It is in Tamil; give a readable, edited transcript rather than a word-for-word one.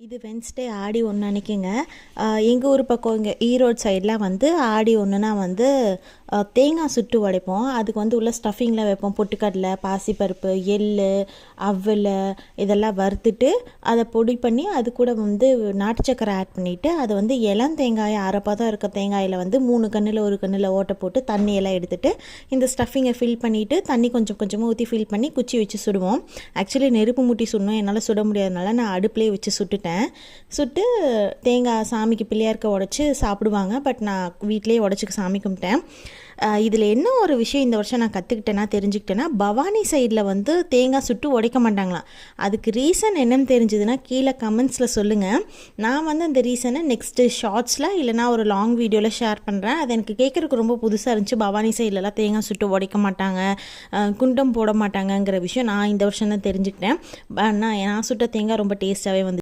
இது வென்ஸ்டே ஆடி 1 அன்னைக்குங்க. எங்கள் ஊர் பக்கம் இங்கே ஈரோடு சைட்லாம் வந்து ஆடி 1னா வந்து தேங்காய் சுட்டு உடைப்போம். அதுக்கு வந்து உள்ள ஸ்டஃபிங்லாம் வைப்போம். பொட்டுக்கடலை, பாசிப்பருப்பு, எள், அவல் இதெல்லாம் வறுத்துட்டு அதை பொடி பண்ணி அது கூட வந்து நாட்டு சக்கரை ஆட் பண்ணிவிட்டு அதை வந்து இளம் தேங்காயை அரைப்பதம் இருக்க தேங்காயில் வந்து 3 கண்ணில் 1 கண்ணில் ஓட்டை போட்டு தண்ணியெல்லாம் எடுத்துகிட்டு இந்த ஸ்டஃபிங்கை ஃபில் பண்ணிவிட்டு தண்ணி கொஞ்சம் கொஞ்சமாக ஊற்றி ஃபில் பண்ணி குச்சி வச்சு சுடுவோம். ஆக்சுவலி நெருப்பு மூட்டி சுடணும், என்னால் சுட முடியாதனால நான் அடுப்புலேயே வச்சு சுட்டுட்டேன். சுட்டு தேங்காய் சாமிக்கு பிள்ளையாருக்கு உடச்சி சாப்பிடுவாங்க. பட் நான் வீட்டிலேயே உடச்சி சாமி கும்பிட்டேன். இதில் என்ன ஒரு விஷயம் இந்த வருஷம் நான் தெரிஞ்சுக்கிட்டேன்னா பவானி சைடில் வந்து தேங்காய் சுட்டு உடைக்க மாட்டாங்களாம். அதுக்கு ரீசன் என்னன்னு தெரிஞ்சதுன்னா கீழே கமெண்ட்ஸில் சொல்லுங்கள். நான் வந்து அந்த ரீசனை நெக்ஸ்ட்டு ஷார்ட்ஸில் இல்லைனா ஒரு லாங் வீடியோவில் ஷேர் பண்ணுறேன். அது எனக்கு கேட்குறதுக்கு ரொம்ப புதுசாக இருந்துச்சு. பவானி சைட்லலாம் தேங்காய் சுட்டு உடைக்க மாட்டாங்க, குண்டம் போட மாட்டாங்கங்கிற விஷயம் நான் இந்த வருஷம் தான் தெரிஞ்சுக்கிட்டேன். நான் சுட்ட தேங்காய் ரொம்ப டேஸ்ட்டாகவே வந்து